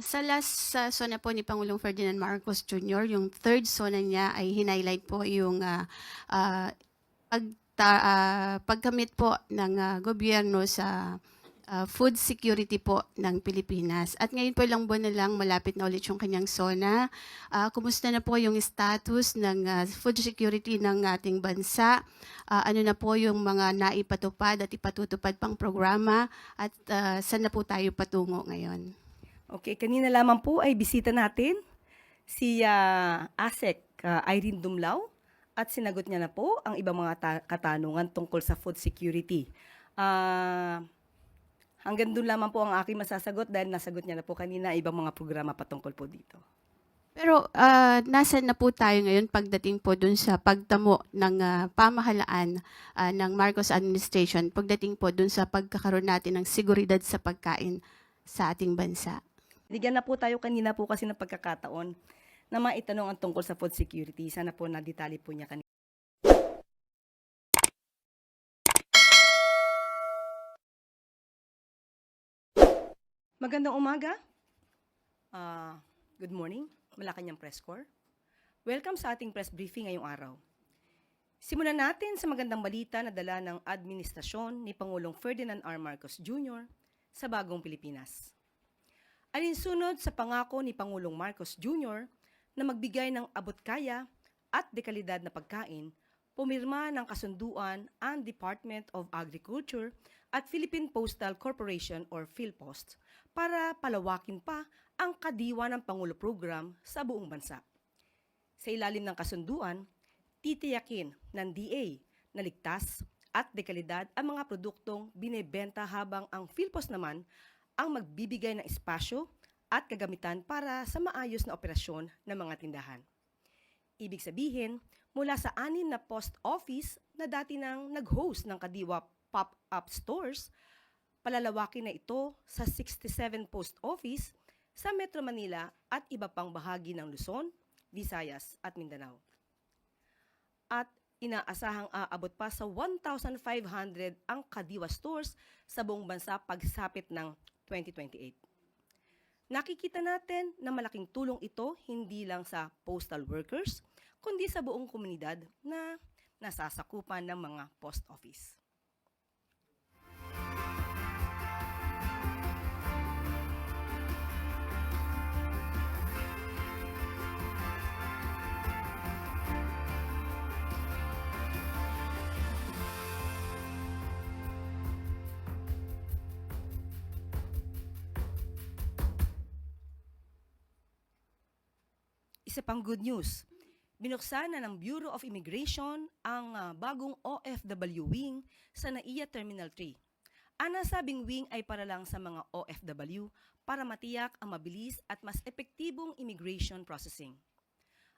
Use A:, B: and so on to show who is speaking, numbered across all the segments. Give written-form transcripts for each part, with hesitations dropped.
A: Sa last SONA po ni Pangulong Ferdinand Marcos Jr., yung third SONA niya ay hinighlight po yung pagkamit po ng gobyerno sa food security po ng Pilipinas. At ngayon po ilang buwan na lang malapit na ulit yung kanyang SONA. Kumusta na po yung status ng food security ng ating bansa? Ano na po yung mga naipatupad at ipatutupad pang programa? At saan na po tayo patungo ngayon?
B: Okay, kanina lamang po ay bisita natin si ASEC Irene Dumlao at sinagot niya na po ang ibang mga katanungan tungkol sa food security. Hanggang doon lamang po ang aking masasagot dahil nasagot niya na po kanina ibang mga programa patungkol po dito.
A: Pero nasaan na po tayo ngayon pagdating po dun sa pagtamo ng pamahalaan ng Marcos administration, pagdating po dun sa pagkakaroon natin ng seguridad sa pagkain sa ating bansa?
B: Ligyan na po tayo kanina po kasi ng pagkakataon na maitanong ang tungkol sa food security. Sana po na-detalye po niya kanina. Magandang umaga. Good morning, Malacanang Press Corps. Welcome sa ating press briefing ngayong araw. Simulan natin sa magandang balita na dala ng administrasyon ni Pangulong Ferdinand R. Marcos Jr. sa bagong Pilipinas. Alinsunod sa pangako ni Pangulong Marcos Jr. na magbigay ng abot-kaya at dekalidad na pagkain, pumirma ng kasunduan ang Department of Agriculture at Philippine Postal Corporation or PhilPost para palawakin pa ang kadiwa ng Pangulo Program sa buong bansa. Sa ilalim ng kasunduan, titiyakin ng DA na ligtas at dekalidad ang mga produktong binebenta habang ang PhilPost naman ang magbibigay ng espasyo at kagamitan para sa maayos na operasyon ng mga tindahan. Ibig sabihin, mula sa 6 na post office na dati nang nag-host ng kadiwa pop-up stores, palalawakin na ito sa 67 post office sa Metro Manila at iba pang bahagi ng Luzon, Visayas at Mindanao. At inaasahang aabot pa sa 1,500 ang kadiwa stores sa buong bansa pagsapit ng 2028. Nakikita natin na malaking tulong ito hindi lang sa postal workers, kundi sa buong komunidad na nasasakupan ng mga post office. Isa pang good news, binuksan na ng Bureau of Immigration ang bagong OFW wing sa NAIA Terminal 3. Ang nasabing wing ay para lang sa mga OFW para matiyak ang mabilis at mas epektibong immigration processing.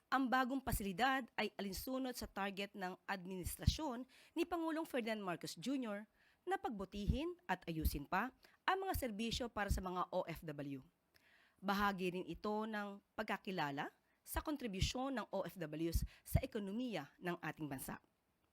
B: Ang bagong pasilidad ay alinsunod sa target ng administrasyon ni Pangulong Ferdinand Marcos Jr. na pagbutihin at ayusin pa ang mga serbisyo para sa mga OFW. Bahagi rin ito ng pagkakilala sa kontribusyon ng OFWs sa ekonomiya ng ating bansa.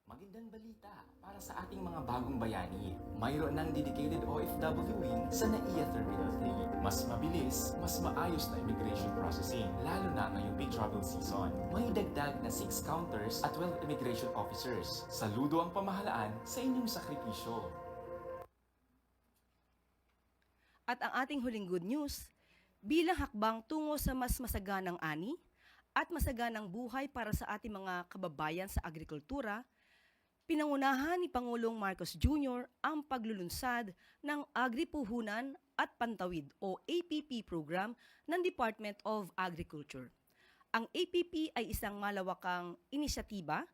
C: Magandang balita para sa ating mga bagong bayani. Mayroon ng dedicated OFW wing sa NAIA Terminal 3. Mas mabilis, mas maayos na immigration processing, lalo na ngayong peak travel season. May dagdag na 6 counters at 12 immigration officers. Saludo ang pamahalaan sa inyong sakripisyo.
B: At ang ating huling good news, bilang hakbang tungo sa mas masaganang ani at masaganang buhay para sa ating mga kababayan sa agrikultura, pinangunahan ni Pangulong Marcos Jr. ang paglulunsad ng Agripuhunan at Pantawid o APP program ng Department of Agriculture. Ang APP ay isang malawakang inisyatiba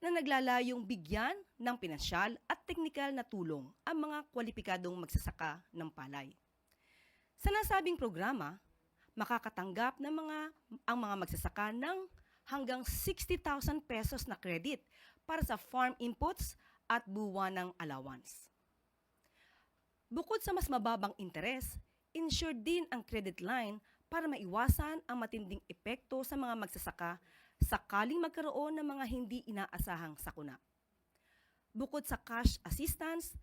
B: na naglalayong bigyan ng pinansyal at teknikal na tulong ang mga kwalipikadong magsasaka ng palay. Sa nasabing programa, makakatanggap ng ang mga magsasaka ng hanggang 60,000 pesos na credit para sa farm inputs at buwanang allowance. Bukod sa mas mababang interes, insured din ang credit line para maiwasan ang matinding epekto sa mga magsasaka sakaling magkaroon ng mga hindi inaasahang sakuna. Bukod sa cash assistance,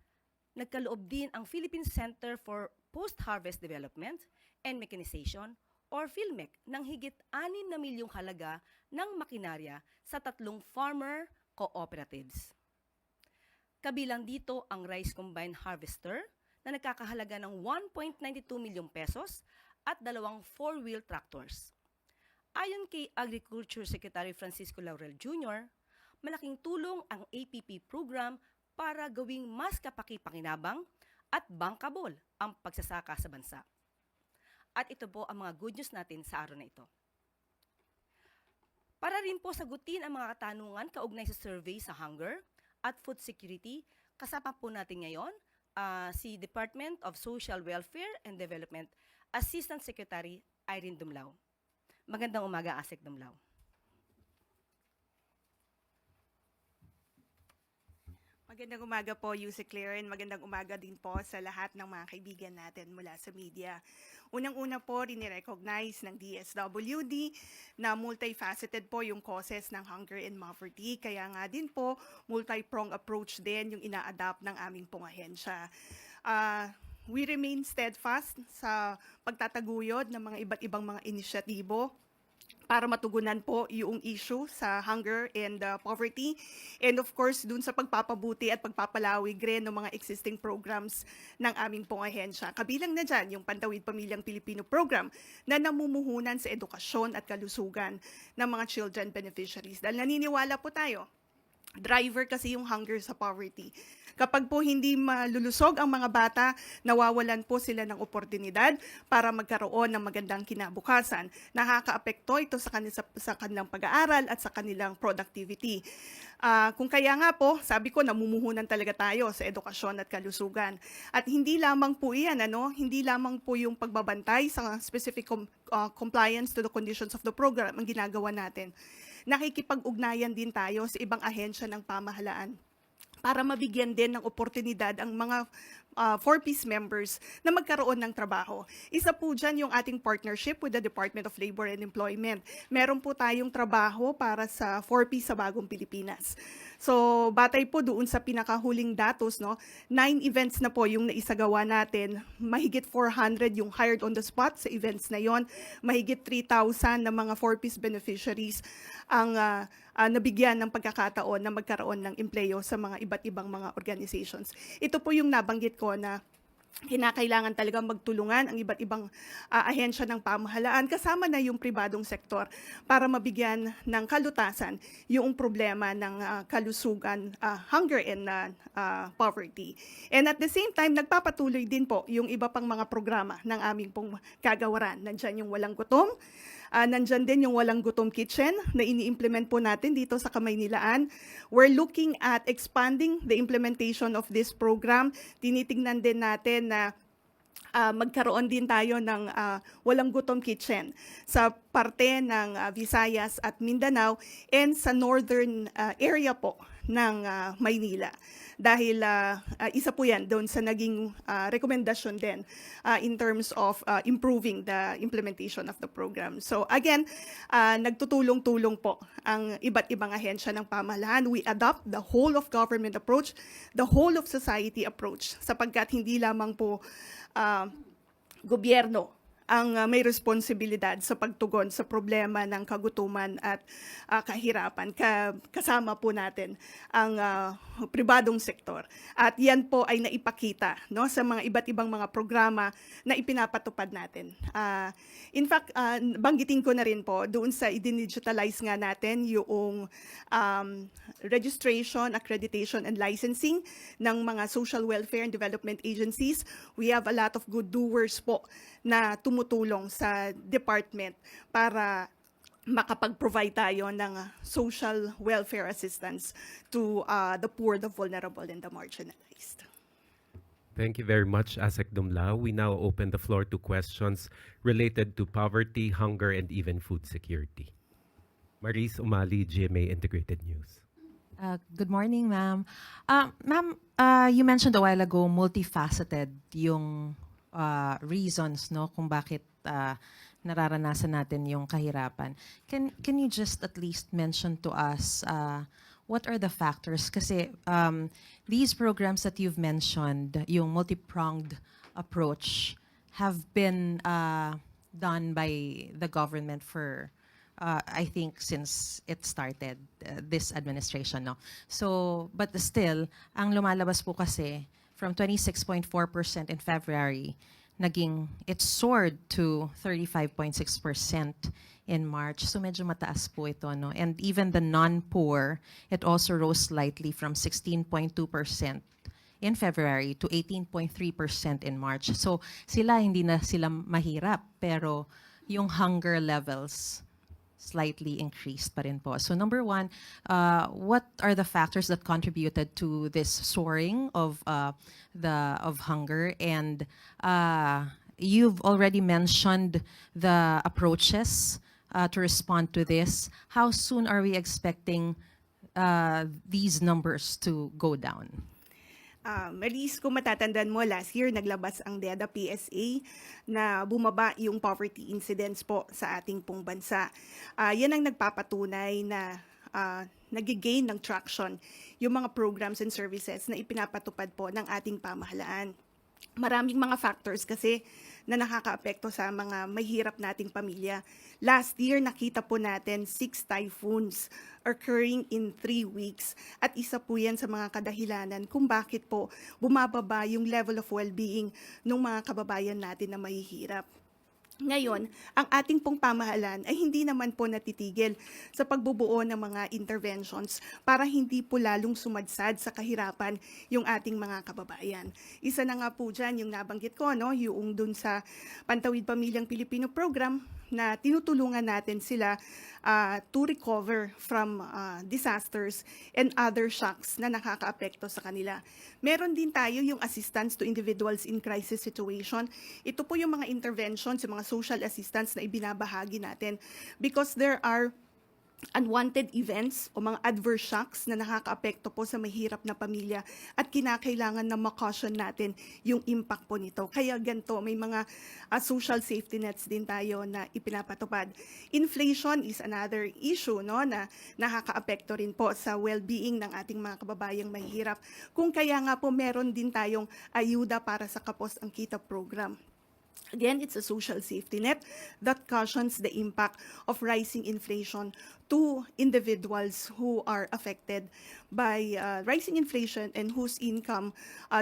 B: nagkaloob din ang Philippine Center for Post-Harvest Development and Mechanization or PhilMec ng higit 6 na milyong halaga ng makinarya sa 3 farmer cooperatives. Kabilang dito ang Rice Combine Harvester na nagkakahalaga ng 1.92 milyong pesos at 2 4-wheel tractors. Ayon kay Agriculture Secretary Francisco Laurel Jr., malaking tulong ang APP program para gawing mas kapaki-pakinabang at bankable ang pagsasaka sa bansa. At ito po ang mga good news natin sa araw na ito. Para rin po sagutin ang mga katanungan kaugnay sa survey sa hunger at food security, kasama po natin ngayon si Department of Social Welfare and Development Assistant Secretary Irene Dumlao. Magandang umaga, Asek Dumlao.
D: Magandang umaga po, Yusek Claire, and magandang umaga din po sa lahat ng mga kaibigan natin mula sa media. Unang-una po, rini-recognize ng DSWD na multifaceted po yung causes ng hunger and poverty. Kaya nga din po, multi-pronged approach din yung ina-adapt ng aming pong ahensya. We remain steadfast sa pagtataguyod ng mga iba't ibang mga inisyatibo para matugunan po yung issue sa hunger and poverty. And of course, dun sa pagpapabuti at pagpapalawig rin ng mga existing programs ng aming pong ahensya. Kabilang na dyan yung Pantawid Pamilyang Pilipino Program na namumuhunan sa edukasyon at kalusugan ng mga children beneficiaries. Dahil naniniwala po tayo, driver kasi yung hunger sa poverty. Kapag po hindi malulusog ang mga bata, nawawalan po sila ng oportunidad para magkaroon ng magandang kinabukasan. Nakakaapekto ito sa kanilang pag-aaral at sa kanilang productivity. Kung kaya nga po, sabi ko, namumuhunan talaga tayo sa edukasyon at kalusugan. At hindi lamang po iyan, hindi lamang po yung pagbabantay sa specific compliance to the conditions of the program ang ginagawa natin. Nakikipag-ugnayan din tayo sa ibang ahensya ng pamahalaan para mabigyan din ng oportunidad ang mga 4-piece members na magkaroon ng trabaho. Isa po dyan yung ating partnership with the Department of Labor and Employment. Meron po tayong trabaho para sa 4-piece sa Bagong Pilipinas. So, batay po doon sa pinakahuling datos, 9 events na po yung naisagawa natin. Mahigit 400 yung hired on the spot sa events na yon. Mahigit 3,000 na mga 4-piece beneficiaries ang nabigyan ng pagkakataon na magkaroon ng empleyo sa mga iba't ibang mga organizations. Ito po yung nabanggit ko na kinakailangan talaga magtulungan ang iba't ibang ahensya ng pamahalaan kasama na yung pribadong sektor para mabigyan ng kalutasan yung problema ng kalusugan, hunger and poverty. And at the same time, nagpapatuloy din po yung iba pang mga programa ng aming pong kagawaran. Nandyan yung Walang Gutom, nandyan din yung Walang Gutom Kitchen na ini-implement po natin dito sa Kamaynilaan. We're looking at expanding the implementation of this program. Tinitingnan din natin na magkaroon din tayo ng Walang Gutom Kitchen sa parte ng Visayas at Mindanao and sa northern area po ng Maynila. Dahil isa po yan doon sa naging rekomendasyon din in terms of improving the implementation of the program. So again, nagtutulong-tulong po ang iba't ibang ahensya ng pamahalaan. We adopt the whole of government approach, the whole of society approach, sapagkat hindi lamang po gobyerno ang may responsibilidad sa pagtugon sa problema ng kagutuman at kahirapan. Kasama po natin ang pribadong sektor. At yan po ay naipakita sa mga iba't ibang mga programa na ipinapatupad natin. In fact, banggitin ko na rin po, doon sa i-digitalize nga natin yung registration, accreditation, and licensing ng mga social welfare and development agencies. We have a lot of good doers po na tumutulong sa department para makapag-provide tayo ng social welfare assistance to the poor, the vulnerable, and the marginalized.
E: Thank you very much, Asek Dumlao. We now open the floor to questions related to poverty, hunger, and even food security. Maris Umali, GMA Integrated News.
F: Good morning, ma'am. Ma'am, you mentioned a while ago multifaceted yung reasons kung bakit nararanasan natin yung kahirapan. Can you just at least mention to us what are the factors? Kasi these programs that you've mentioned, yung multi-pronged approach, have been done by the government for, I think, since it started, this administration. No? So, but still, ang lumalabas po kasi, from 26.4% in February, it soared to 35.6% in March. So medyo mataas po ito. No? And even the non-poor, it also rose slightly from 16.2% in February to 18.3% in March. So hindi na sila mahirap, pero yung hunger levels slightly increased pa rin po. So number one, what are the factors that contributed to this soaring of hunger? And you've already mentioned the approaches to respond to this. How soon are we expecting these numbers to go down?
D: Maris, kung matatandaan mo, last year naglabas ang DEDA PSA na bumaba yung poverty incidence po sa ating pong bansa. Yan ang nagpapatunay na nag-gain ng traction yung mga programs and services na ipinapatupad po ng ating pamahalaan. Maraming mga factors kasi na nakakaapekto sa mga mahirap nating pamilya. Last year, nakita po natin 6 typhoons occurring in 3 weeks. At isa po yan sa mga kadahilanan kung bakit po bumababa yung level of well-being ng mga kababayan natin na mahihirap. Ngayon, ang ating pong pamahalaan ay hindi naman po natitigil sa pagbubuo ng mga interventions para hindi po lalong sumadsad sa kahirapan yung ating mga kababayan. Isa na nga po dyan yung nabanggit ko, no? Yung dun sa Pantawid Pamilyang Pilipino program na tinutulungan natin sila to recover from disasters and other shocks na nakakaapekto sa kanila. Meron din tayo yung assistance to individuals in crisis situation. Ito po yung mga interventions, yung mga social assistance na ibinabahagi natin because there are unwanted events o mga adverse shocks na nakakaapekto po sa mahirap na pamilya at kinakailangan na makaution natin yung impact po nito. Kaya ganito, may mga social safety nets din tayo na ipinapatupad. Inflation is another issue, no, na nakakaapekto rin po sa well-being ng ating mga kababayang mahirap. Kung kaya nga po meron din tayong ayuda para sa Kapos ang Kita program. Again, it's a social safety net that cushions the impact of rising inflation to individuals who are affected by rising inflation and whose income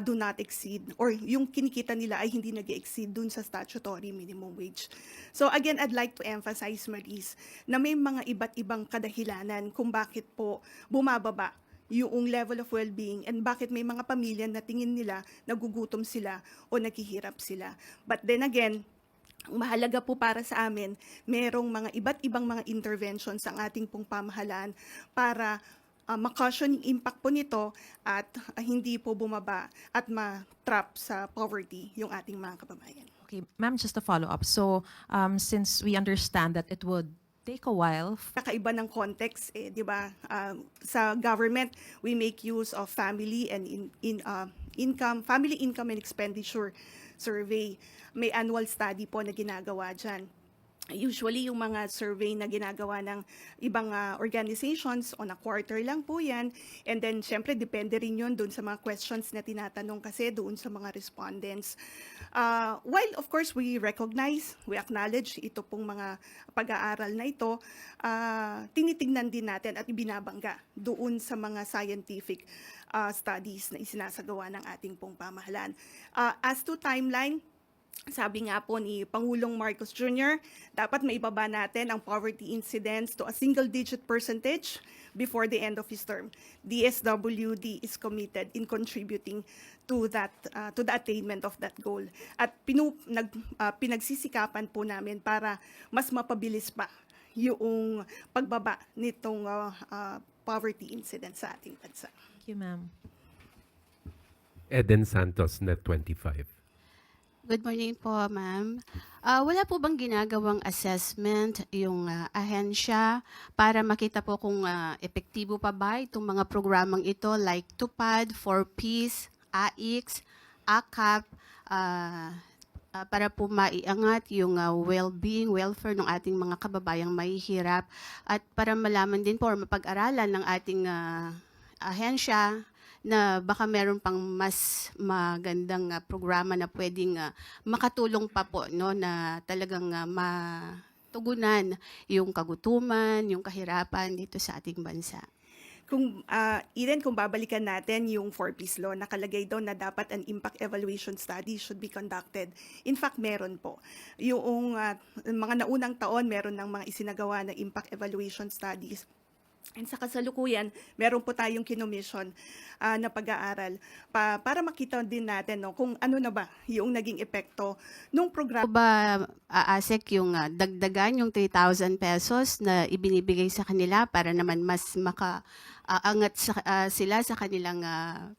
D: do not exceed or yung kinikita nila ay hindi nag-exceed dun sa statutory minimum wage. So again, I'd like to emphasize, Maris, na may mga iba't ibang kadahilanan kung bakit po bumababa yung level of well-being and bakit may mga pamilya na tingin nila nagugutom sila o naghihirap sila. But then again, ang mahalaga po para sa amin, merong mga iba't ibang mga interventions ang ating pong pamahalaan para makaution yung impact po nito at hindi po bumaba at ma-trap sa poverty yung ating mga kababayan.
F: Okay, ma'am, just a follow-up. So, since we understand that it would take a while.
D: Kakaiba ng context, di ba? Sa government, we make use of family and family income and expenditure survey. May annual study po na ginagawa dyan. Usually, yung mga survey na ginagawa ng ibang organizations, on a quarter lang po yan. And then, syempre, depende rin yun doon sa mga questions na tinatanong kasi doon sa mga respondents. While, of course, we recognize, we acknowledge ito pong mga pag-aaral na ito, tinitignan din natin at ibinabangga doon sa mga scientific studies na isinasagawa ng ating pong pamahalaan. As to timeline, sabi nga po ni Pangulong Marcos Jr., dapat maibaba natin ang poverty incidence to a single-digit percentage before the end of his term. DSWD is committed in contributing to that, to the attainment of that goal. At pinagsisikapan po namin para mas mapabilis pa yung pagbaba nitong poverty incidence sa ating bansa.
F: Thank you, ma'am.
E: Eden Santos, Net 25.
A: Good morning po, ma'am. Wala po bang ginagawang assessment yung ahensya para makita po kung epektibo pa ba itong mga programang ito like TUPAD, 4Ps, AIX, AKAP, para po maiangat yung well-being, welfare ng ating mga kababayang mahihirap at para malaman din po or mapag-aralan ng ating ahensya na baka meron pang mas magandang programa na pwedeng makatulong pa po, no, na talagang matugunan yung kagutuman, yung kahirapan dito sa ating bansa.
D: Kung Eden, kung babalikan natin yung 4Ps law, nakalagay doon na dapat an impact evaluation study should be conducted. In fact, meron po. Yung mga naunang taon, meron ng mga isinagawa na impact evaluation studies. And sa kasalukuyan, meron po tayong kinomission na pag-aaral para makita din natin, no, kung ano na ba yung naging epekto nung programa.
A: Ba ASEC yung dagdagan yung 3,000 pesos na ibinibigay sa kanila para naman mas makaangat sila sa kanilang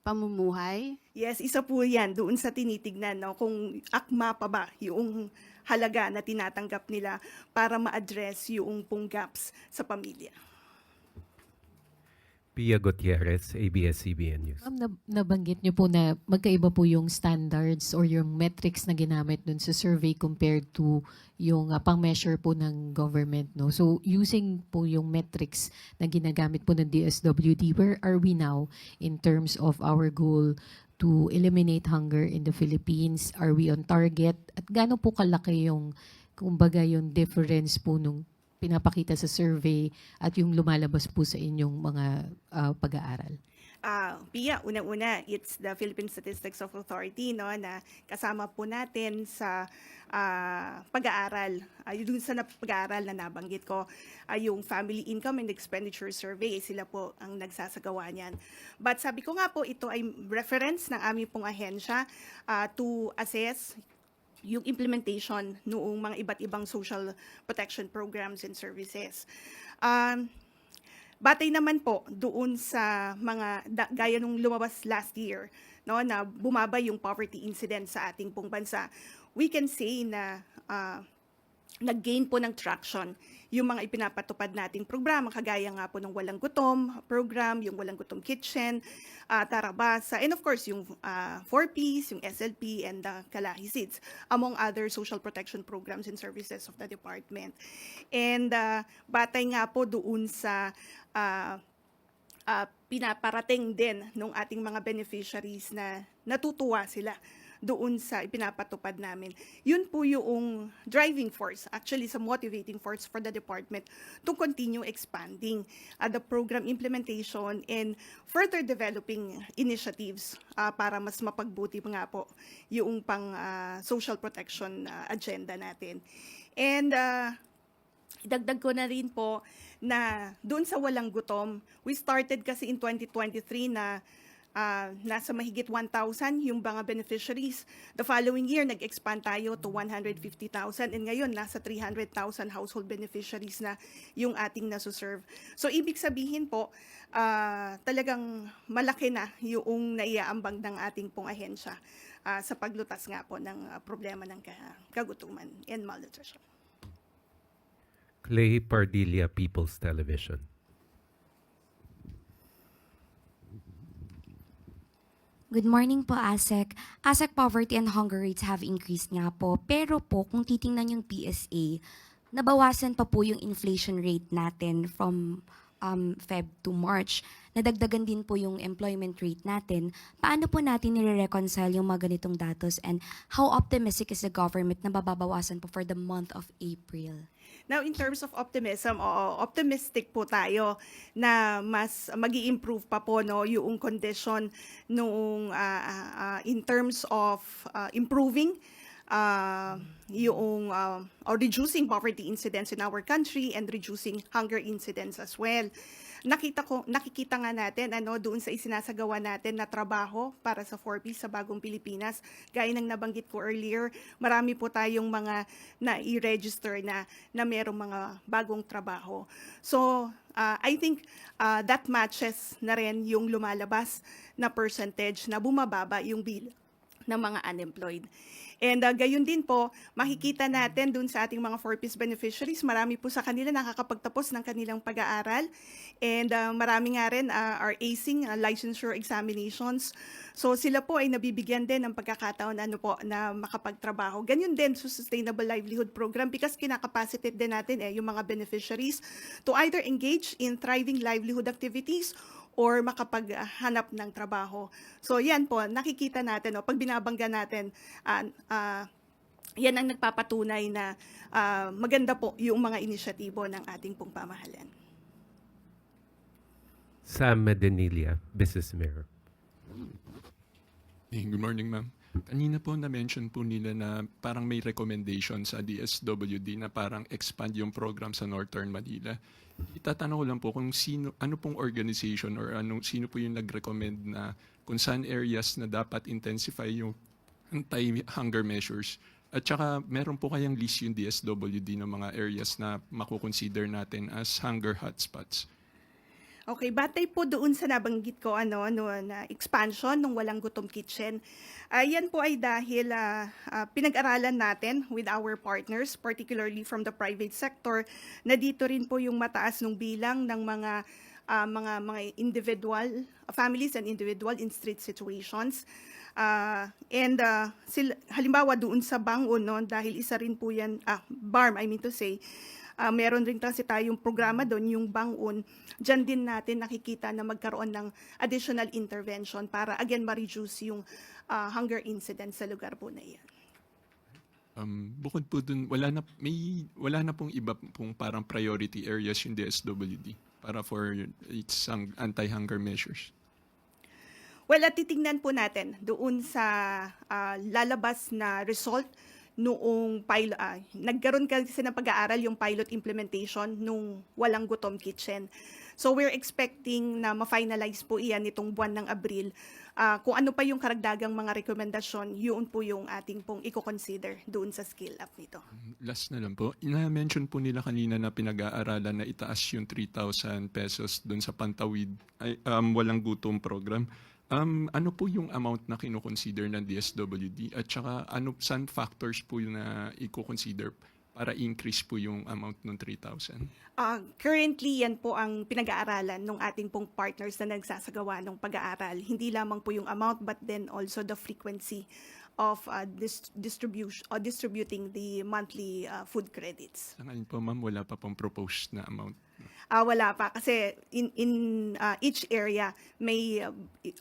A: pamumuhay?
D: Yes, isa po yan doon sa tinitignan, no, kung akma pa ba yung halaga na tinatanggap nila para ma-address yung pong gaps sa pamilya.
E: Pia Gutierrez, ABS-CBN News.
G: Ma'am, nabanggit niyo po na magkaiba po yung standards or yung metrics na ginamit dun sa survey compared to yung pang-measure po ng government, no? So, using po yung metrics na ginagamit po ng DSWD, where are we now in terms of our goal to eliminate hunger in the Philippines? Are we on target? At gaano po kalaki yung, kumbaga, yung difference po nung pinapakita sa survey at yung lumalabas po sa inyong mga pag-aaral?
D: Pia, unang-una, it's the Philippine Statistics Authority, no, na kasama po natin sa pag-aaral. Yung sa pag-aaral na nabanggit ko, yung Family Income and Expenditure Survey, sila po ang nagsasagawa niyan. But sabi ko nga po, ito ay reference ng aming pong ahensya to assess yung implementation noong mga iba't ibang social protection programs and services. Batay naman po doon sa mga gaya nung lumabas last year, no, na bumaba yung poverty incidence sa ating pong bansa. We can say na nag-gain po ng traction yung mga ipinapatupad nating programa, kagaya nga po ng Walang Gutom program, yung Walang Gutom Kitchen, Tarabasa, and of course yung 4Ps, yung SLP, and Kalahi Seeds, among other social protection programs and services of the department. And batay nga po doon sa pinaparating din ng ating mga beneficiaries na natutuwa sila doon sa ipinapatupad namin. Yun po yung driving force, actually sa motivating force for the department to continue expanding the program implementation and further developing initiatives para mas mapagbuti nga po yung pang social protection agenda natin. And idagdag ko na rin po na doon sa Walang Gutom, we started kasi in 2023 na nasa mahigit 1,000 yung mga beneficiaries. The following year, nag-expand tayo to 150,000 and ngayon, nasa 300,000 household beneficiaries na yung ating nasuserve. So, ibig sabihin po, talagang malaki na yung naiaambag ng ating pong ahensya sa paglutas nga po ng problema ng kagutuman and malnutrition.
E: Clay Pardilla, People's Television.
H: Good morning po, ASEC. ASEC poverty and hunger rates have increased nga po. Pero po, kung titingnan yung PSA, nabawasan pa po yung inflation rate natin from Feb to March. Nadagdagan din po yung employment rate natin. Paano po natin nire-reconcile yung mga ganitong datos and how optimistic is the government na mababawasan po for the month of April?
D: Now, in terms of optimism, optimistic po tayo na mas magi-improve pa po, no, yung condition nung in terms of improving yung or reducing poverty incidence in our country and reducing hunger incidence as well. Nakikita nga natin doon sa isinasagawa natin na trabaho para sa 4Ps sa Bagong Pilipinas. Gaya ng nabanggit ko earlier, marami po tayong mga na-i-register na merong mga bagong trabaho. So, I think that matches na rin yung lumalabas na percentage na bumababa yung bill ng mga unemployed. And gayon din po, makikita natin dun sa ating mga 4Ps beneficiaries, marami po sa kanila nakakapagtapos ng kanilang pag-aaral. And marami nga rin are acing licensure examinations. So sila po ay nabibigyan din ng pagkakataon na makapagtrabaho. Ganyan din sa Sustainable Livelihood Program because kinakapacitate din natin yung mga beneficiaries to either engage in thriving livelihood activities or makapaghanap ng trabaho. So yan po, nakikita natin, pag binabangga natin, yan ang nagpapatunay na maganda po yung mga inisyatibo ng ating pong pamahalaan.
E: Sam Medenilia, Business Mirror.
I: Good morning, ma'am. Kanina po na-mention po nila na parang may recommendation sa DSWD na parang expand yung program sa Northern Manila. Itatanong ko lang po kung ano pong organization or sino po yung nag-recommend na kung saan areas na dapat intensify yung anti-hunger measures. At saka meron po kayang list yung DSWD ng mga areas na makukonsider natin as hunger hotspots.
D: Okay, batay po doon sa nabanggit ko na expansion ng Walang Gutom Kitchen. Yan po ay dahil pinag-aralan natin with our partners, particularly from the private sector, na dito rin po yung mataas ng bilang ng mga individual families and individual in street situations. Halimbawa doon sa Bangon, dahil isa rin po yan, BARM, I mean to say, meron rin kasi tayong programa doon, yung Bangon. Diyan din natin nakikita na magkaroon ng additional intervention para again ma-reduce yung hunger incident sa lugar po na yan.
I: Bukod po dun, wala na pong iba pong parang priority areas yung DSWD para for its anti-hunger measures.
D: Well, titingnan po natin doon sa lalabas na result noong pilot, nagkaroon kasi ng pag-aaral yung pilot implementation nung Walang Gutom Kitchen. So we're expecting na ma-finalize po iyan nitong buwan ng Abril. Kung ano pa yung karagdagang mga rekomendasyon, yun po yung ating pong i-consider doon sa scale up nito.
I: Last na lang po, ina-mention po nila kanina na pinag-aaralan na itaas yung 3,000 pesos doon sa Pantawid Walang Gutom program. Ano po yung amount na kino-consider ng DSWD at saka saan factors po na i-consider para increase po yung amount ng 3,000?
D: Currently, yan po ang pinag-aaralan ng ating pong partners na nagsasagawa ng pag-aaral. Hindi lamang po yung amount but then also the frequency of distributing the monthly food credits.
I: Sa ngayon po, ma'am, wala pa pong proposed na amount.
D: Wala pa kasi in each area may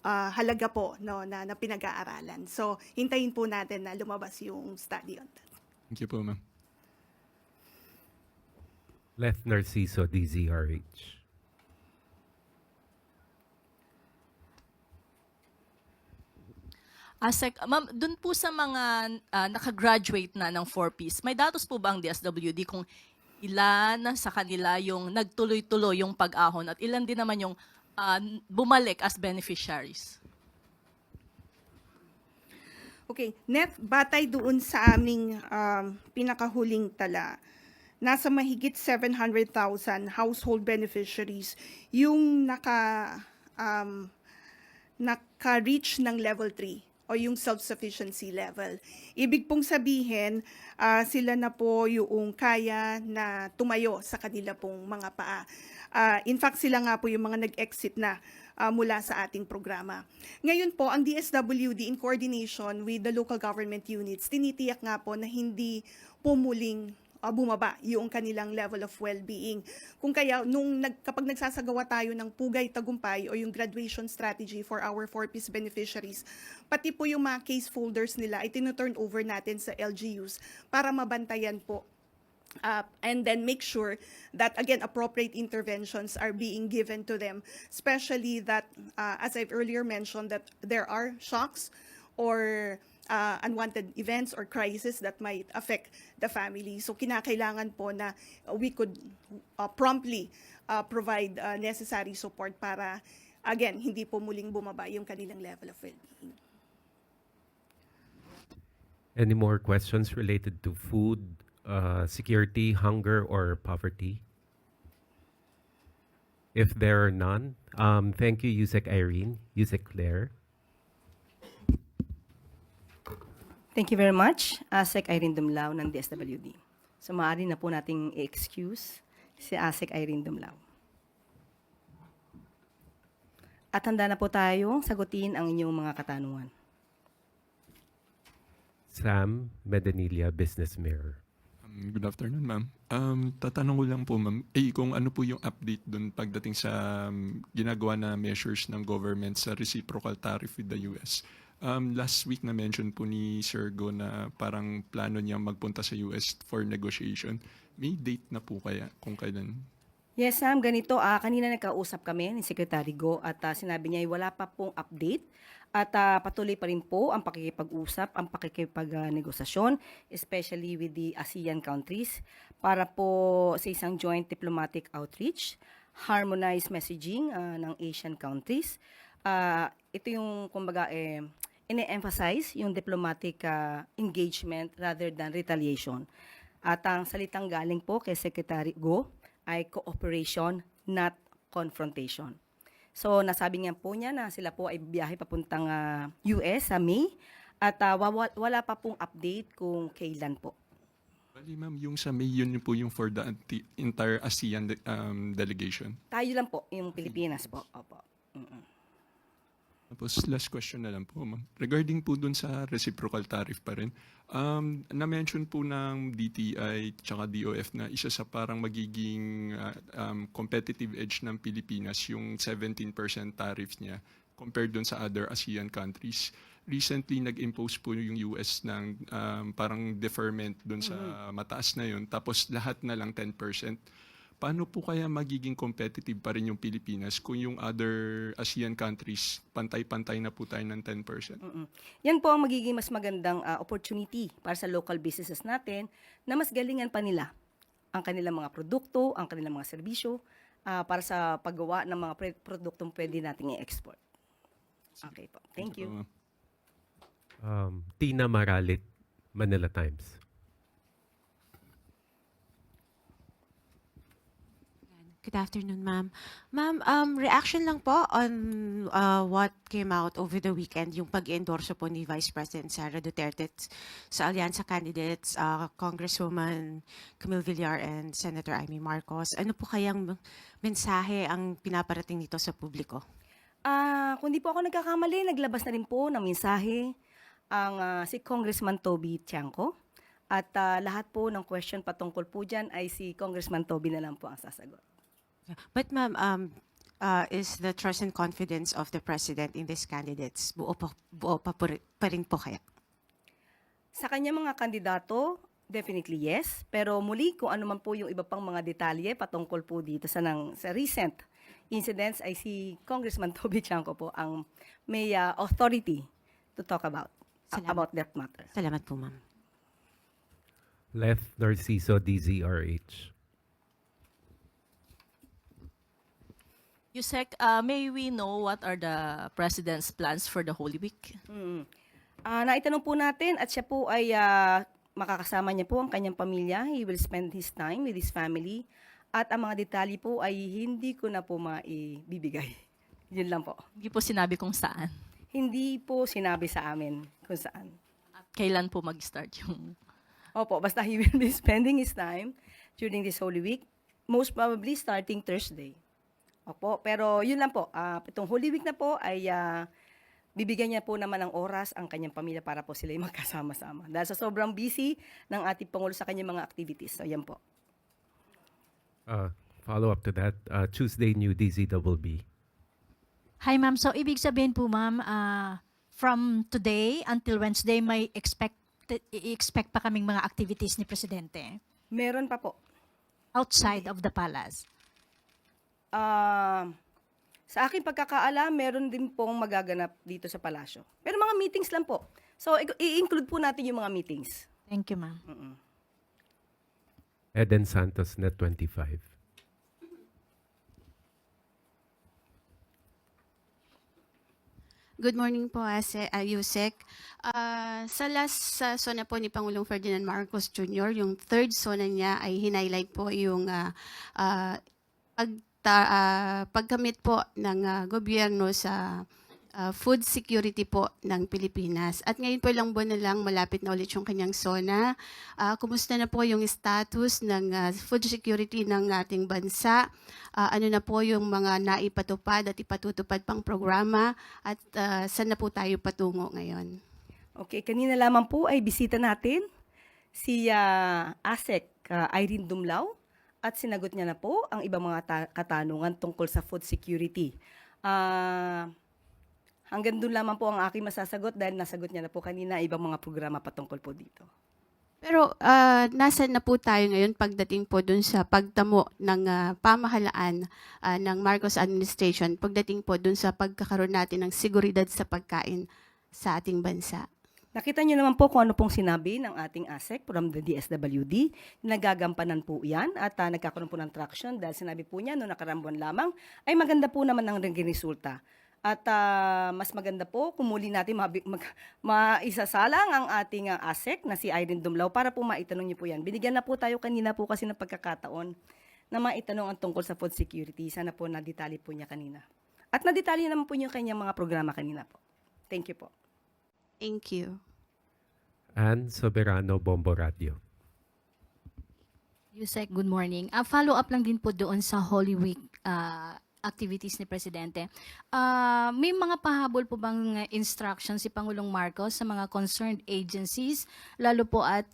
D: halaga po na pinag-aaralan. So hintayin po natin na lumabas yung study on that.
I: Thank you po, ma'am.
E: Leth Narciso, DZRH.
J: ASEC, ma'am, dun po sa mga nakagraduate na ng 4Ps, may datos po ba ang DSWD kung ilan sa kanila yung nagtuloy-tuloy yung pag-ahon at ilan din naman yung bumalik as beneficiaries?
D: Okay, batay doon sa aming pinakahuling tala, nasa mahigit 700,000 household beneficiaries yung naka-reach ng level 3 o yung self-sufficiency level. Ibig pong sabihin, sila na po yung kaya na tumayo sa kanila pong mga paa. In fact, sila nga po yung mga nag-exit na mula sa ating programa. Ngayon po, ang DSWD in coordination with the local government units, tinitiyak nga po na hindi pumuling bumaba yung kanilang level of well-being. Kung kaya, kapag nagsasagawa tayo ng Pugay Tagumpay o yung graduation strategy for our 4Ps beneficiaries, pati po yung mga case folders nila ay tinuturn over natin sa LGUs para mabantayan po. And then make sure that, again, appropriate interventions are being given to them, especially that, as I've earlier mentioned, that there are shocks or unwanted events or crises that might affect the family. So kinakailangan po na we could promptly provide necessary support para, again, hindi po muling bumaba yung kanilang level of well-being.
E: Any more questions related to food, security, hunger, or poverty? If there are none, thank you, Yusek Irene. Yusek Claire.
B: Thank you very much, ASEC Irene Dumlao ng DSWD. So maaari na po nating i-excuse si ASEC Irene Dumlao. At handa na po tayong sagutin ang inyong mga katanungan.
E: Sam Medenilia, Business Mirror.
I: Good afternoon, ma'am. Tatanong ko lang po, ma'am, kung ano po yung update doon pagdating sa ginagawa na measures ng government sa reciprocal tariff with the US. Last week na-mention po ni Sir Go na parang plano niya magpunta sa US for negotiation. May date na po kaya kung kailan?
B: Yes, Sam, ganito. Kanina nagkausap kami ni Secretary Go at sinabi niya ay wala pa pong update at patuloy pa rin po ang pakikipag-usap, ang pakikipag-negosasyon, especially with the ASEAN countries para po sa isang joint diplomatic outreach, harmonized messaging ng Asian countries. Ito yung, kumbaga, ine-emphasize yung diplomatic engagement rather than retaliation. At ang salitang galing po kay Secretary Go ay cooperation, not confrontation. So nasabi nga po niya na sila po ay biyahe papuntang US sa May at wala pa pong update kung kailan po.
I: Bali, ma'am, yung sa May, yun po yung for the entire ASEAN delegation.
B: Tayo lang po, yung Pilipinas po. Opo.
I: Tapos last question na lang po, ma'am. Regarding po dun sa reciprocal tariff pa rin, na-mention po ng DTI tsaka DOF na isa sa parang magiging competitive edge ng Pilipinas yung 17% tariff niya compared dun sa other ASEAN countries. Recently, nag-impose po yung US ng parang deferment dun sa mataas na yun, tapos lahat na lang 10%. Paano po kaya magiging competitive pa rin yung Pilipinas kung yung other ASEAN countries, pantay-pantay na po tayo ng 10%?
B: Yan po ang magiging mas magandang opportunity para sa local businesses natin na mas galingan pa nila ang kanilang mga produkto, ang kanilang mga serbisyo para sa paggawa ng mga produktong pwede nating i-export. Okay po. Thank you.
E: Tina Maralit, Manila Times.
K: Good afternoon, ma'am. Ma'am, reaction lang po on what came out over the weekend, yung pag-endorso po ni Vice President Sara Duterte sa alyansa candidates, Congresswoman Camille Villar and Senator Amy Marcos. Ano po kayang mensahe ang pinaparating nito sa publiko?
B: Kung di po ako nagkakamali, naglabas na rin po ng mensahe ang si Congressman Toby Tiangco. At lahat po ng question patungkol po dyan ay si Congressman Toby na lang po ang sasagot.
K: But ma'am, is the trust and confidence of the President in these candidates buo pa rin po kaya?
B: Sa kanya mga kandidato, definitely yes. Pero muli, kung ano man po yung iba pang mga detalye patungkol po dito sa recent incidents ay si Congressman Toby Tiangco po ang may authority to talk about that matter.
K: Salamat po, ma'am.
E: Left Narciso, DZRH.
J: Yusek, may we know what are the President's plans for the Holy Week?
B: Naitanong po natin at siya po ay makakasama niya po ang kanyang pamilya. He will spend his time with his family. At ang mga detalye po ay hindi ko na po maibibigay. Yun lang po.
J: Hindi po sinabi kung saan.
B: Hindi po sinabi sa amin kung saan.
J: At kailan po mag-start yung...
B: Opo, basta he will be spending his time during this Holy Week, most probably starting Thursday. Opo, pero yun lang po. Itong Holy Week na po ay bibigyan niya po naman ng oras ang kanyang pamilya para po sila magkasama-sama. Dahil sa sobrang busy ng ating Pangulo sa kanyang mga activities. So, yan po.
E: Follow up to that, Tuesday New DZBB.
L: Hi ma'am, so ibig sabihin po ma'am, from today until Wednesday may i-expect pa kaming mga activities ni Presidente
B: Meron pa po.
L: outside of the palace.
B: Sa aking pagkakaalam, meron din pong magaganap dito sa palasyo. Pero mga meetings lang po. So, i-include po natin yung mga meetings.
L: Thank you ma'am.
E: Eden Santos, Net 25.
A: Good morning po, Yusek. Sa last sona po ni Pangulong Ferdinand Marcos Jr., yung third sona niya ay hinighlight po yung pagkamit po ng gobyerno sa food security po ng Pilipinas. At ngayon po ilang buwan na lang, malapit na ulit yung kanyang SONA. Kumusta na po yung status ng food security ng ating bansa? Ano na po yung mga naipatupad at ipatutupad pang programa? At saan na po tayo patungo ngayon?
B: Okay, kanina lamang po ay bisita natin si ASEC Irene Dumlao at sinagot niya na po ang ibang mga katanungan tungkol sa food security. Hanggang doon lamang po ang aking masasagot dahil nasagot niya na po kanina ibang mga programa patungkol po dito.
A: Pero nasaan na po tayo ngayon pagdating po dun sa pagtamo ng pamahalaan ng Marcos administration, pagdating po dun sa pagkakaroon natin ng seguridad sa pagkain sa ating bansa?
B: Nakita niyo naman po kung ano pong sinabi ng ating ASEC from the DSWD. Nagagampanan po yan at nagkakaroon po ng traction dahil sinabi po niya noong nakarang buwan lamang ay maganda po naman ang naging resulta. At mas maganda po kung muli natin maisasalang ang ating ASEC na si Irene Dumlao para po maitanong niyo po yan. Binigyan na po tayo kanina po kasi ng pagkakataon na maitanong ang tungkol sa food security. Sana po nadetali po niya kanina. At nadetali naman po niyo kanyang mga programa kanina po. Thank you po.
A: Thank you.
E: Ann Soberano, Bombo Radio.
L: Yusek, good morning. Follow up lang din po doon sa Holy Week activities ni Presidente. May mga pahabol po bang instructions si Pangulong Marcos sa mga concerned agencies, lalo po at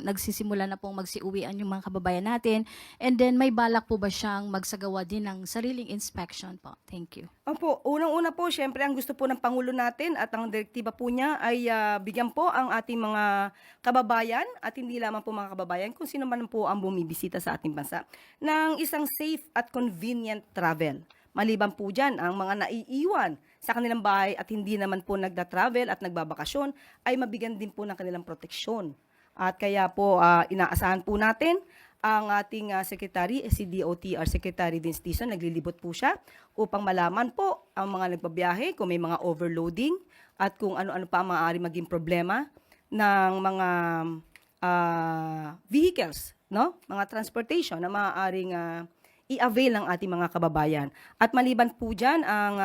L: nagsisimula na pong magsiuwian yung mga kababayan natin, and then may balak po ba siyang magsagawa din ng sariling inspection po? Thank you.
B: Opo, unang-una po, syempre ang gusto po ng Pangulo natin at ang direktiba po niya ay bigyan po ang ating mga kababayan at hindi lamang po mga kababayan, kung sino man po ang bumibisita sa ating bansa, ng isang safe at convenient travel. Maliban po dyan, ang mga naiiwan sa kanilang bahay at hindi naman po nagda-travel at nagbabakasyon ay mabigyan din po ng kanilang proteksyon. At kaya po inaasahan po natin ang ating secretary, si DOTR Secretary Vince Tison, naglilibot po siya upang malaman po ang mga nagbabiyahe kung may mga overloading at kung ano-ano pa maaari maging problema ng mga vehicles, no? Mga transportation na maaaring i-avail ng ating mga kababayan. At maliban po dyan, ang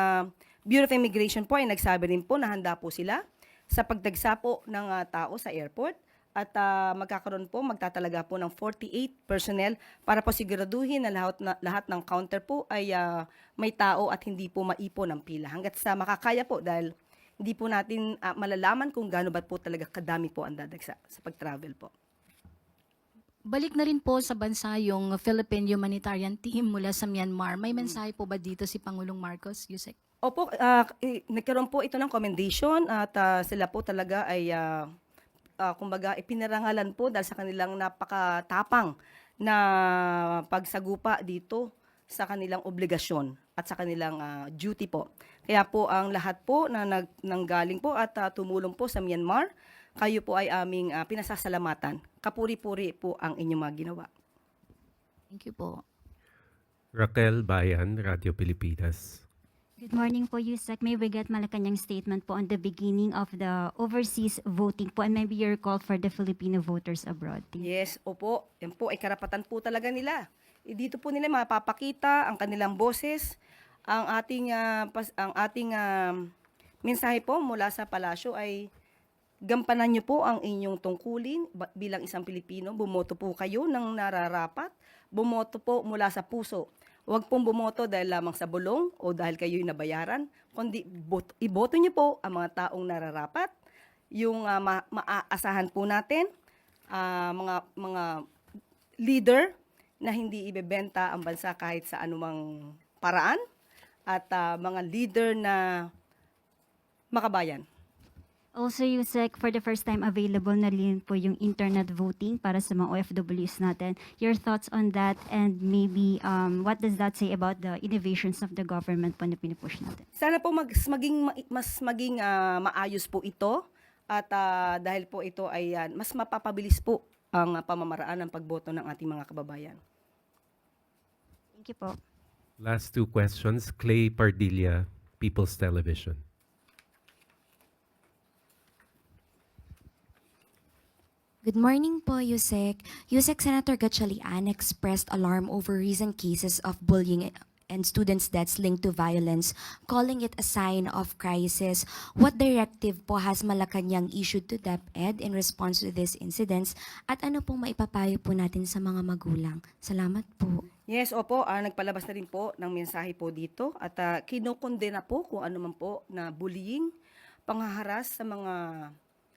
B: Bureau of Immigration po ay nagsabi rin po na handa po sila sa pagdagsa po ng tao sa airport. At magtatalaga po ng 48 personnel para po siguraduhin na lahat ng counter po ay may tao at hindi po maipon ang pila. Hanggat sa makakaya po dahil hindi po natin malalaman kung gaano ba po talaga kadami po ang dadagsa sa pag-travel po.
L: Balik na rin po sa bansa yung Philippine Humanitarian Team mula sa Myanmar. May mensahe po ba dito si Pangulong Marcos, Yusek?
B: Opo, nagkaroon po ito ng commendation at sila po talaga ay kumbaga ipinarangalan po dahil sa kanilang napakatapang na pagsagupa dito sa kanilang obligasyon at sa kanilang duty po. Kaya po ang lahat po na nanggaling po at tumulong po sa Myanmar, kayo po ay aming pinasasalamatan. Kapuri-puri po ang inyong mga ginawa.
L: Thank you po.
E: Raquel Bayan, Radio Pilipinas.
M: Good morning po, Yusek. May we get Malacanang statement po on the beginning of the overseas voting po and maybe your call for the Filipino voters abroad.
B: Yes, opo. Yan po ay karapatan po talaga nila. Dito po nila mapapakita ang kanilang boses, ang ating mensahe po mula sa palasyo ay gampanan niyo po ang inyong tungkulin bilang isang Pilipino. Bumoto po kayo ng nararapat. Bumoto po mula sa puso. Huwag pong bumoto dahil lamang sa bulong o dahil kayo'y nabayaran, kundi iboto niyo po ang mga taong nararapat, yung maaasahan po natin, mga leader na hindi ibebenta ang bansa kahit sa anumang paraan, at mga leader na makabayan.
M: Also, Yusek, for the first time available na rin po yung internet voting para sa mga OFWs natin. Your thoughts on that and maybe what does that say about the innovations of the government po na pinupush natin?
B: Sana po mas maging maayos po ito at dahil po ito ay mas mapapabilis po ang pamamaraan ng pagboto ng ating mga kababayan.
M: Thank you po.
E: Last two questions. Clay Pardilla, People's Television.
H: Good morning po, Yusek. Yusek, Senator Gatchalian expressed alarm over recent cases of bullying and students' deaths linked to violence, calling it a sign of crisis. What directive po has Malacanang issued to DepEd in response to these incidents? At ano pong maipapayo po natin sa mga magulang? Salamat po.
B: Yes, opo, nagpalabas na rin po ng mensahe po dito at kinukondena po kung ano man po na bullying, panghaharas sa mga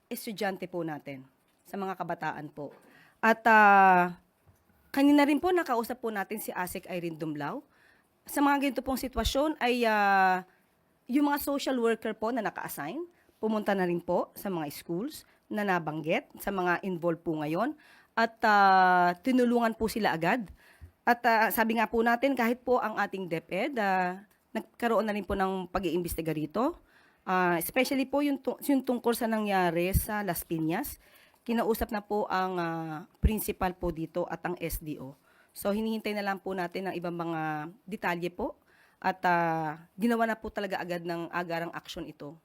B: estudyante po natin. sa mga kabataan po. At kanina rin po nakausap po natin si ASEC Irene Dumlao. Sa mga ganito pong sitwasyon ay yung mga social worker po na naka-assign, pumunta na rin po sa mga schools na nabanggit, sa mga involved po ngayon, at tinulungan po sila agad. At sabi nga po natin, kahit po ang ating DepEd, nagkaroon na rin po ng pag-iimbestiga rito. Especially po yung tungkol sa nangyari sa Las Piñas. Kinausap na po ang principal po dito at ang SDO. So hinihintay na lang po natin ng ibang mga detalye po. At ginawa na po talaga agad ng agarang aksyon ito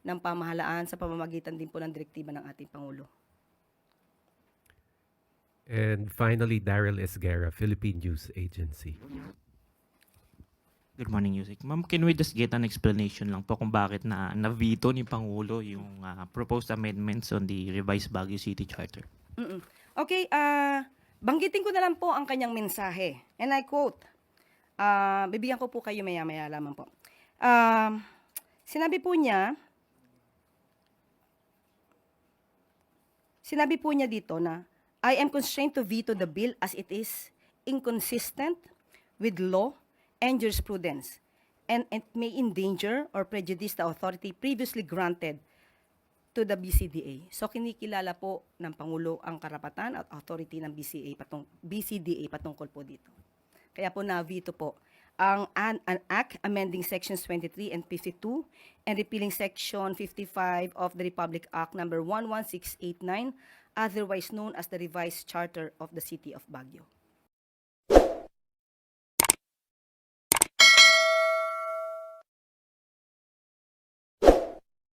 B: ng pamahalaan sa pamamagitan din po ng direktiba ng ating Pangulo.
E: And finally, Daryl Esguerra, Philippine News Agency.
N: Good morning, Yusek. Ma'am, can we just get an explanation lang po kung bakit na-veto ni Pangulo yung proposed amendments on the revised Baguio City Charter?
B: Okay, banggitin ko na lang po ang kanyang mensahe. And I quote, bibigyan ko po kayo maya-maya lamang po. Sinabi po niya dito na, I am constrained to veto the bill as it is inconsistent with law and jurisprudence, and it may endanger or prejudice the authority previously granted to the BCDA. So kinikilala po ng Pangulo ang karapatan at authority ng BCDA patungkol po dito. Kaya po na-veto po ang act amending sections 23 and 52 and repealing section 55 of the Republic Act number 11689, otherwise known as the revised charter of the City of Baguio.